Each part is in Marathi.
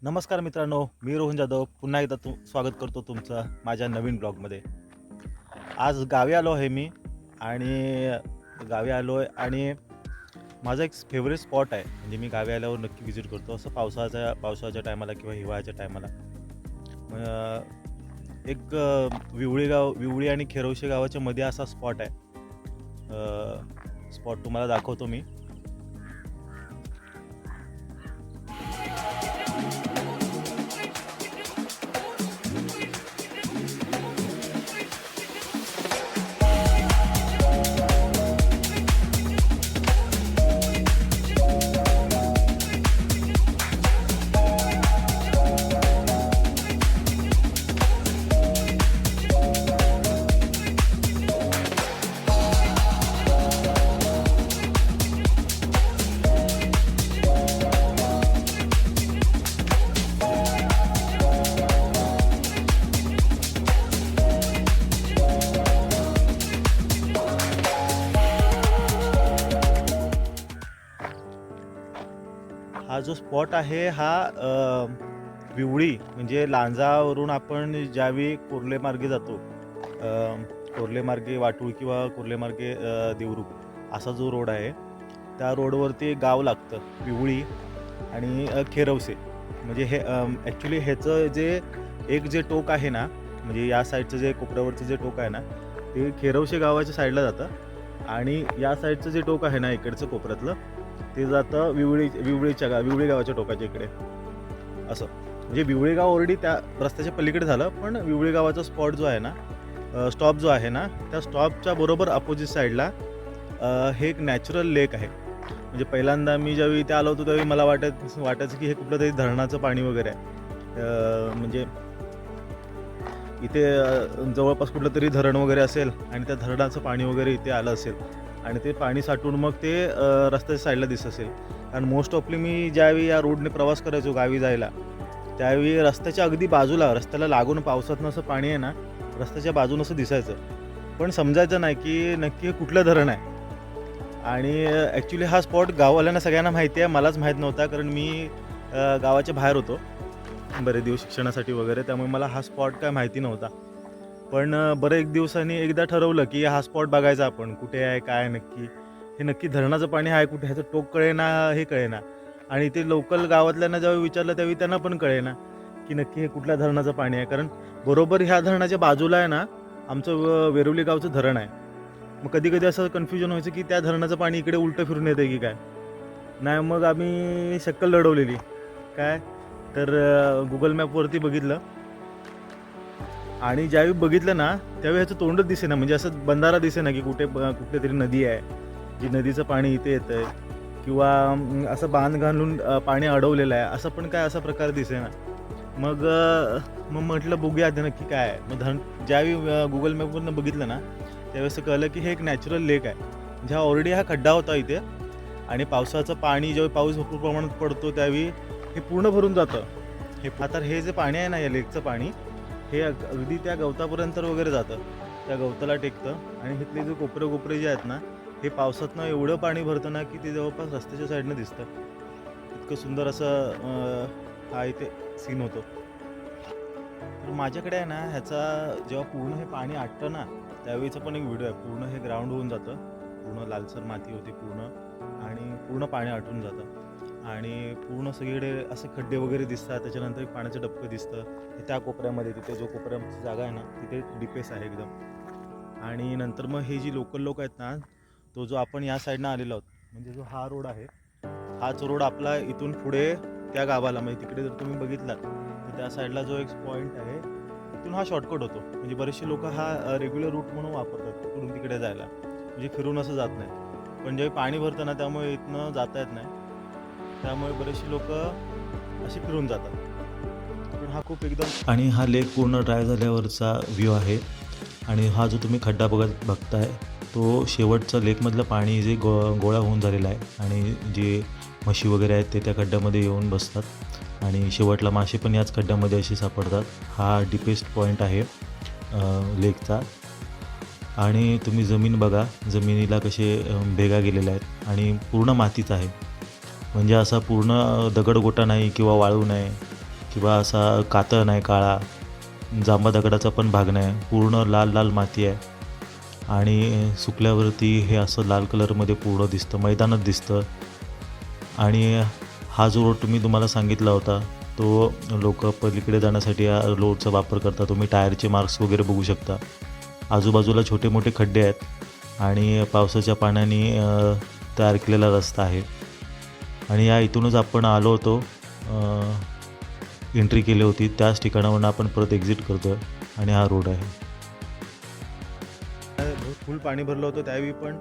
नमस्कार मित्रांनो, मी रोहन जाधव पुन्हा एकदा स्वागत करतो तुमचं माझ्या नवीन ब्लॉगमध्ये. आज गावी आलो आहे मी आणि माझा एक फेवरेट स्पॉट आहे. म्हणजे मी गावी आल्यावर नक्की विजिट करतो असं पावसाळ्याच्या टायमाला किंवा हिवाळ्याच्या टायमाला. विवळी आणि खेरवशे गावाच्या मध्ये असा स्पॉट आहे. स्पॉट तुम्हाला दाखवतो मी. हा जो स्पॉट आहे हा विवळी म्हणजे लांजावरून आपण ज्यावेळी कोर्ले मार्गे जातो, कोर्ले मार्गे वाटूळ किंवा कोर्ले मार्गे देवरुख असा जो रोड आहे त्या रोडवरती गाव लागतं विवळी आणि खेरवसे. म्हणजे हे ॲक्च्युली ह्याचं जे टोक आहे ना, म्हणजे या साईडचं जे कोपऱ्यावरचं जे टोक आहे ना ते खेरवशे गावाच्या साईडला जातं आणि या साईडचं जे टोक आहे ना इकडचं कोपऱ्यातलं ते जातं विवळी गावाच्या टोकाच्या इकडे. असं म्हणजे विवळी गाव ऑलरेडी त्या रस्त्याच्या पलीकडे झालं, पण विवळी गावाचा स्पॉट जो आहे ना, स्टॉप जो आहे ना, त्या स्टॉपच्या बरोबर अपोजिट साईडला हे एक नॅचरल लेक आहे. म्हणजे पहिल्यांदा मी ज्यावेळी इथे आलो होतो त्यावेळी मला वाटायचं की हे कुठलं तरी धरणाचं पाणी वगैरे आहे. म्हणजे इथे जवळपास कुठलं तरी धरण वगैरे असेल आणि त्या धरणाचं पाणी वगैरे इथे आलं असेल आणि ते पाणी साठवून मग ते रस्त्याच्या साईडला दिसत असेल. कारण मोस्ट ऑफली मी ज्यावेळी या रोडने प्रवास करायचो गावी जायला त्यावेळी रस्त्याच्या अगदी बाजूला, रस्त्याला लागून पावसातनं असं पाणी आहे ना रस्त्याच्या बाजूनं असं दिसायचं, पण समजायचं नाही की नक्की हे कुठलं धरण आहे. आणि ॲक्च्युली हा स्पॉट गाववाल्यांना सगळ्यांना माहिती आहे, मलाच माहीत नव्हता कारण मी गावाच्या बाहेर होतो बरेच दिवस शिक्षणासाठी वगैरे, त्यामुळे मला हा स्पॉट काय माहिती नव्हता. पण बरं एक दिवसांनी एकदा ठरवलं की हा स्पॉट बघायचा आपण, कुठे आहे काय नक्की, हे नक्की धरणाचं पाणी आहे कुठे, ह्याचं टोक कळेना, हे कळेना. आणि ते लोकल गावातल्यांना जेव्हा विचारलं त्यावेळी त्यांना पण कळेना की नक्की हे कुठल्या धरणाचं पाणी आहे. कारण बरोबर ह्या धरणाच्या बाजूला आहे ना आमचं वेरुली गावचं धरण आहे. मग कधी कधी असं कन्फ्युजन व्हायचं की त्या धरणाचं पाणी इकडे उलटं फिरून येतं की काय. नाही, मग आम्ही शक्कल लढवलेली काय तर गुगल मॅपवरती बघितलं आणि ज्यावेळी बघितलं ना त्यावेळी ह्याचं तोंडच दिसे ना, म्हणजे असं बंधारा दिसे ना की कुठे तरी नदी आहे जी नदीचं पाणी इथे येतं आहे किंवा असं बांध घालून पाणी अडवलेलं आहे, असं पण काय असा प्रकार दिसे ना. मग म्हटलं बघूया ते नक्की काय आहे. मग ज्यावेळी गुगल मॅपवरनं बघितलं ना त्यावेळेस कळलं की हे एक नॅचरल लेक आहे. जेव्हा ऑलरेडी हा खड्डा होता इथे आणि पावसाचं पाणी जेव्हा पाऊस भरपूर प्रमाणात पडतो त्यावेळी हे पूर्ण भरून जातं. हे जे पाणी आहे ना या लेकचं पाणी हे अगदी त्या गवतापर्यंत वगैरे जातं, त्या गवताला टेकतं आणि इथले जे कोपरे जे आहेत ना हे पावसातनं एवढं पाणी भरतं ना की ते जवळपास रस्त्याच्या साईडनं दिसतं. इतकं सुंदर असं हा इथे सीन होतो. तर माझ्याकडे आहे ना ह्याचा जेव्हा पूर्ण हे पाणी आटतं ना त्यावेळीचा पण एक व्हिडिओ आहे. पूर्ण हे ग्राउंड होऊन जातं, पूर्ण लालसर माती होती पूर्ण आणि पूर्ण पाणी आटून जातं आणि पूर्ण सगळीकडे असे खड्डे वगैरे दिसतात. त्याच्यानंतर एक पाण्याचं डबकं दिसतं त्या कोपऱ्यामध्ये, तिथे जो कोपऱ्याची जागा आहे ना तिथे डिपेस आहे एकदम. आणि नंतर मग हे जी लोकल लोक आहेत ना, तो जो आपण या साईडनं आलेलो आहोत म्हणजे जो हा रोड आहे, हाच रोड आपला इथून पुढे त्या गावाला, म्हणजे तिकडे जर तुम्ही बघितलात तर त्या साईडला जो एक पॉईंट आहे तिथून हा शॉर्टकट होतो. म्हणजे बरेचसे लोक हा रेग्युलर रूट म्हणून वापरतात तिकडून तिकडे जायला, म्हणजे फिरून असं जात नाही. पण जेव्हा पाणी भरतं ना त्यामुळे इथनं जाता येत नाही, त्यामुळे बरेचसे लोक असे फिरून जातात. पण हा खूप एकदम, आणि हा लेक पूर्ण ड्राय झाल्यावरचा व्ह्यू आहे. आणि हा जो तुम्ही खड्डा बघताय तो शेवटचा लेकमधलं पाणी जे गोळा होऊन झालेला आहे आणि जे म्हशी वगैरे आहेत ते त्या खड्ड्यामध्ये येऊन बसतात आणि शेवटला मासे पण याच खड्ड्यामध्ये असे सापडतात. हा डीपेस्ट पॉईंट आहे लेकचा. आणि तुम्ही जमीन बघा, जमिनीला कसे भेगा गेलेल्या आहेत आणि पूर्ण मातीच आहे. म्हणजे असा पूर्ण दगडगोटा नाही किंवा वाळू नाही, किंवा असा कातळ नाही, काळा जांभा दगडाचा पण भाग नाही, पूर्ण लाल लाल माती आहे आणि सुकल्यावरती हे असं लाल कलरमध्ये पूर्ण दिसतं, मैदानात दिसतं. आणि हा जो रोड तुम्हाला सांगितला होता तो लोक पलीकडे जाण्यासाठी या रोडचा वापर करतात. तुम्ही टायरचे मार्क्स वगैरे बघू शकता. आजूबाजूला छोटे मोठे खड्डे आहेत आणि पावसाच्या पाण्याने तयार केलेला रस्ता आहे. आणि या इथूनच आपण आलो होतो, एंट्री केली होती त्याच ठिकाणावरून आपण परत एक्झिट करतो आहे आणि हा रोड आहे. फुल पाणी भरलं होतं त्यावेळी पण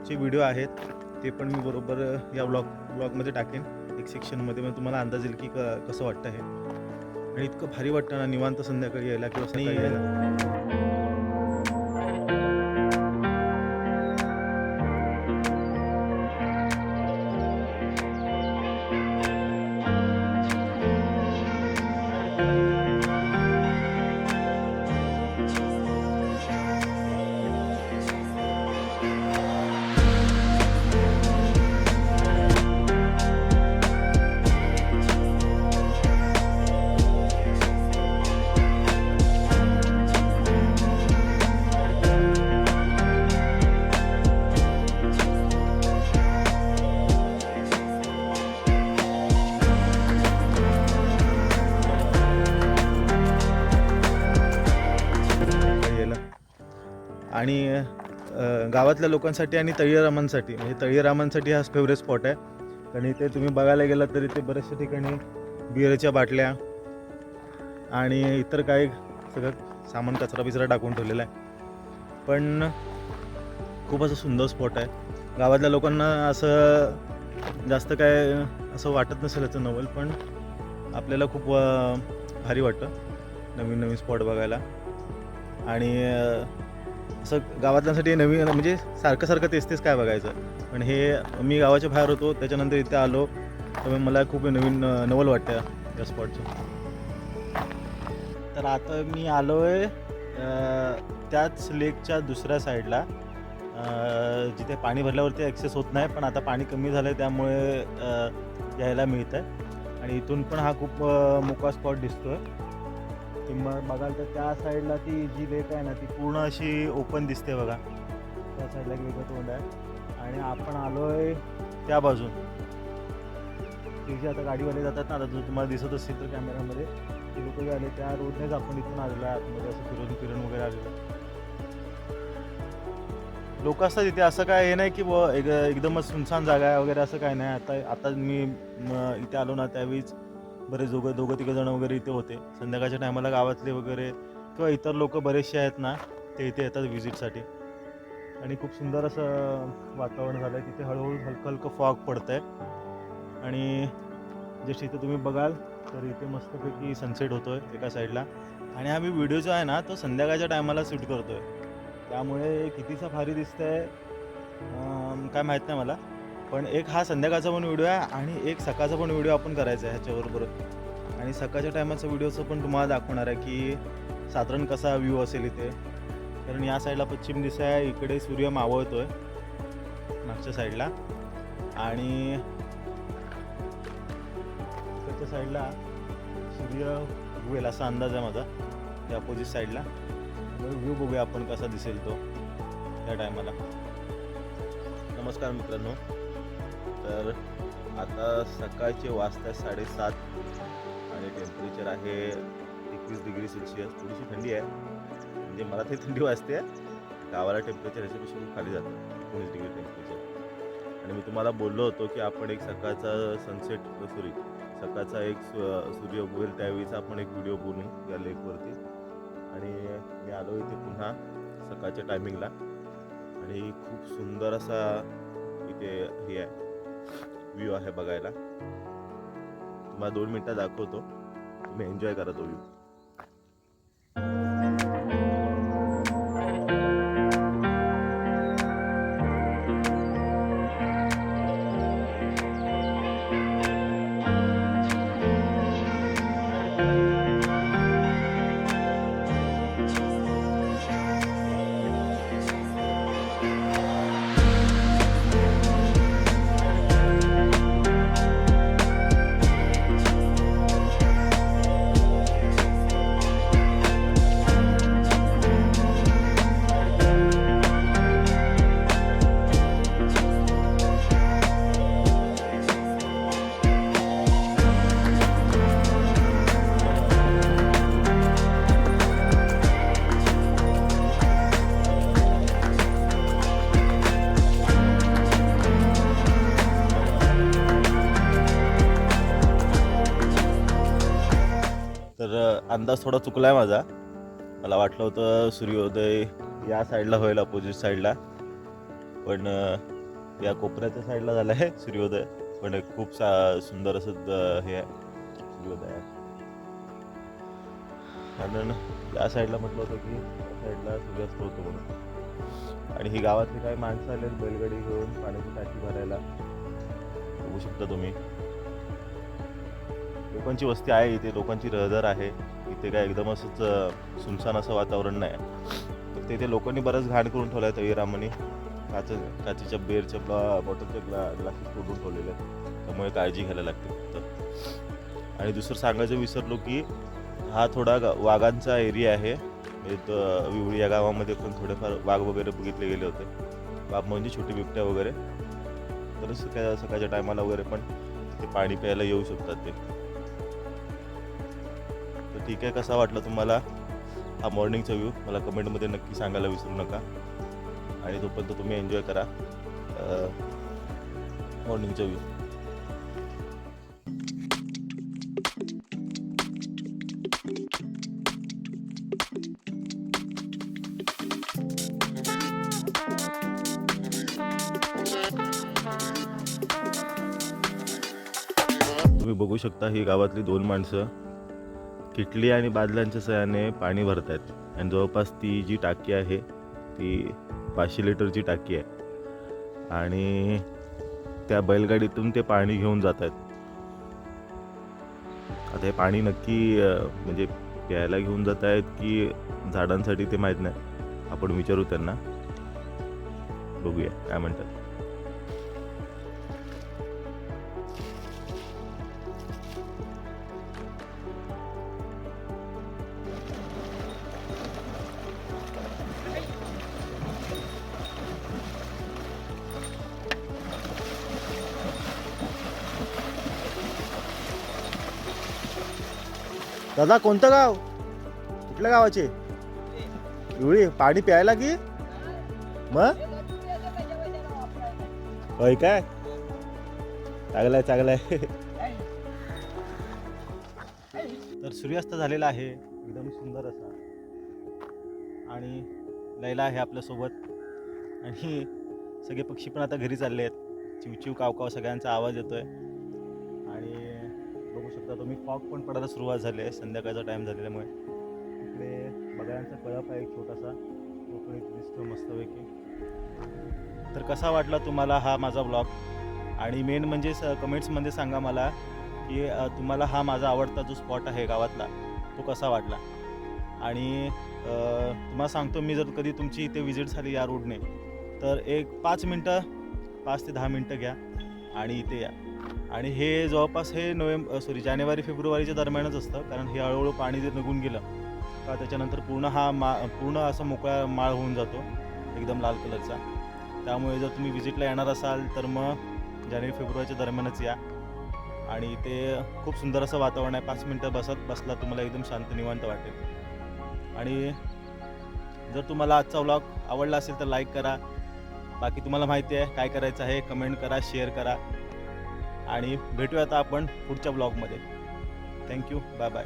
जे व्हिडिओ आहेत ते पण मी बरोबर या ब्लॉगमध्ये टाकेन एक सेक्शनमध्ये, म्हणजे तुम्हाला अंदाज येईल की कसं वाटतं हे. आणि इतकं भारी वाटतं ना निवांत संध्याकाळी यायला किंवा सकाळी यायला. आणि गावातल्या लोकांसाठी आणि तळीरामांसाठी, म्हणजे तळीरामांसाठी हा फेवरेट स्पॉट आहे. कारण इथे तुम्ही बघायला गेलात तर इथे बऱ्याचशा ठिकाणी बिअरच्या बाटल्या आणि इतर काही सगळं सामान कचरा बिचरा टाकून ठेवलेला आहे. पण खूप असं सुंदर स्पॉट आहे. गावातल्या लोकांना असं जास्त काय असं वाटत नसेल याचं नवल, पण आपल्याला खूप भारी वाटतं नवीन नवीन स्पॉट बघायला. आणि असं गावातल्यांसाठी नवीन म्हणजे सारखं तेच काय बघायचं. पण हे मी गावाच्या बाहेर होतो त्याच्यानंतर इथे आलो त्यामुळे मला खूप नवीन नवल वाटतं या स्पॉटचं. तर आता मी आलो आहे त्याच लेकच्या दुसऱ्या साईडला, जिथे पाणी भरल्यावरती ॲक्सेस होत नाही, पण आता पाणी कमी झालं आहे त्यामुळे यायला मिळतं आहे. आणि इथून पण हा खूप मोकळा स्पॉट दिसतो आहे. मग बघाल तर त्या साईडला ती जी लेक आहे ना ती पूर्ण अशी ओपन दिसते बघा. त्या साईडला एक वेगळं तोंड आहे आणि आपण आलो आहे त्या बाजून. ते जे आता गाडीवाले जातात ना, आता जो तुम्हाला दिसत असेल तर कॅमेऱ्यामध्ये, ते लोक जे आले त्या रोडनेच आपण इथून आलेलो आहे. आतमध्ये असं फिरून वगैरे आलेलं आहे. लोक असतात इथे, असं काय हे नाही की एकदमच सुनसान जागा आहे वगैरे, असं काय नाही. आता मी इथे आलो ना त्यावेळीच बरेच दोघं तिघं जण वगैरे इथे होते. संध्याकाळच्या टायमाला गावातले वगैरे किंवा इतर लोक बरेचसे आहेत ना ते इथे येतात व्हिजिटसाठी. आणि खूप सुंदर असं वातावरण झालं आहे. तिथे हळूहळू हलकं फॉग पडतं आहे आणि जशी इथे तुम्ही बघाल तर इथे मस्तपैकी सनसेट होतो आहे एका साईडला. आणि हा मी व्हिडिओ जो आहे ना तो संध्याकाळच्या टायमाला शूट करतो आहे, त्यामुळे कितीसा भारी दिसतं आहे काय माहीत नाही मला. पण एक हा संध्याकाळचा पण व्हिडिओ आहे आणि एक सकाळचा पण व्हिडिओ आपण करायचा आहे ह्याच्याबरोबर. आणि सकाळच्या टायमाचा व्हिडिओचं पण तुम्हाला दाखवणार आहे की साधारण कसा व्ह्यू असेल इथे. कारण या साईडला पश्चिम दिशा आहे, इकडे सूर्य मावळतो आहे मागच्या साईडला, आणि इकडच्या साईडला सूर्य उगवेल असा अंदाज आहे माझा, त्या अपोजिट साईडला. व्ह्यू बघूया आपण कसा दिसेल तो त्या टायमाला. नमस्कार मित्रांनो. तर आता सकाळचे वाजता 7:30 आणि टेम्परेचर आहे 21 डिग्री सेल्सिअस. थोडीशी थंडी आहे, म्हणजे मला तरी थंडी वाजते. गावाला टेम्परेचर ह्याच्यापेक्षा खूप खाली जातं, 19 डिग्री टेम्परेचर. आणि मी तुम्हाला बोललो होतो की आपण एक सकाळचा सकाळचा एक सूर्य उगवेल त्यावेळीचा आपण एक व्हिडिओ बनवू या लेकवरती. आणि मी आलो इथे पुन्हा सकाळच्या टायमिंगला आणि खूप सुंदर असा इथे हे आहे, व्ह्यू आहे बघायला. तुम्हाला 2 मिनटात दाखवतो, तुम्ही एन्जॉय करा तो व्ह्यू. तर अंदाज थोडा चुकला आहे माझा. मला वाटलं होतं सूर्योदय या साईडला होईल, अपोजिट साईडला, पण या कोपऱ्याच्या साईडला झाला आहे सूर्योदय. पण खूप सुंदर असं हे आहे सूर्योदय आहे. कारण या साईडला म्हटलं होतं की त्या साईडला सूर्यास्त होतो म्हणून. आणि ही गावातली काही माणसं आले बैलगाडी घेऊन पाण्याची टाकी भरायला. बघू शकता तुम्ही, लोकांची वस्ती आहे इथे, लोकांची रहदार आहे इथे. काय एकदम असंच सुनसान असं वातावरण नाही. तर तिथे लोकांनी बरंच घाण करून ठेवलं आहे. तवीरामांनी काचेच्या बेरच्या बॉटलच्या ग्लासेस तोडून ठेवलेले आहेत. त्यामुळे काळजी घ्यायला लागते फक्त. आणि दुसरं सांगायचं विसरलो की हा थोडा वाघांचा एरिया आहे. विवळी या गावामध्ये पण थोडेफार वाघ वगैरे बघितले गेले होते. वाघ म्हणजे छोटे बिबट्या वगैरे. तर सकाळच्या टायमाला वगैरे पण ते पाणी प्यायला येऊ शकतात ते. तर ठीक आहे, कसा वाटला तुम्हाला हा मॉर्निंगचा व्ह्यू मला कमेंटमध्ये नक्की सांगायला विसरू नका. आणि तोपर्यंत तुम्ही एन्जॉय करा मॉर्निंगचा व्ह्यू. तुम्ही बघू शकता ही गावातली 2 माणसं किटली आणि बादल्यांच्या सहाय्याने पाणी भरत आहेत. आणि जवळपास ती जी टाकी आहे ती 500 लिटरची टाकी आहे. आणि त्या बैलगाडीतून ते पाणी घेऊन जात आहेत. आता हे पाणी नक्की म्हणजे प्यायला घेऊन जात आहेत की झाडांसाठी ते माहीत नाही. आपण विचारू त्यांना, बघूया काय म्हणतात. दादा कोणतं गाव, कुठल्या गावाचे? विवळी. पाणी प्यायला की मग होय काय? चांगलाय चांगलाय. तर सूर्यास्त झालेला आहे एकदम सुंदर असा. आणि लैला आहे आपल्यासोबत. आणि सगळे पक्षी पण आता घरी चालले आहेत. चिवचिव कावकाव सगळ्यांचा आवाज येतोय. आणि बघू शकता तुम्ही, फॉग पण पडायला सुरुवात झाली आहे संध्याकाळचा टाईम झालेल्यामुळे. इकडे बघायचा कळप आहे एक छोटासा, तो पण इथे दिसतो मस्तपैकी. तर कसा वाटला तुम्हाला हा माझा ब्लॉग? आणि मेन म्हणजे कमेंट्समध्ये सांगा मला की तुम्हाला हा माझा आवडता जो स्पॉट आहे गावातला तो कसा वाटला. आणि तुम्हाला सांगतो, मी जर कधी तुमची इथे विजिट झाली या रोडने तर एक 5 ते 10 मिनटं घ्या आणि इथे या. आणि हे जवळपास हे जानेवारी फेब्रुवारीच्या दरम्यानच असतं. कारण हे हळूहळू पाणी जर निघून गेलं का त्याच्यानंतर पूर्ण असा मोकळा माळ होऊन जातो एकदम लाल कलरचा. त्यामुळे जर तुम्ही विजिटला येणार असाल तर मग जानेवारी फेब्रुवारीच्या दरम्यानच या. आणि ते खूप सुंदर असं वातावरण आहे. 5 मिनटं बसला तुम्हाला एकदम शांत निवांत वाटेल. आणि जर तुम्हाला आजचा व्लॉग आवडला असेल तर लाईक करा. बाकी तुम्हाला माहिती आहे काय करायचं आहे, कमेंट करा, शेअर करा. आणि भेटूया आता आपण पुढच्या ब्लॉगमध्ये. Thank you, bye bye.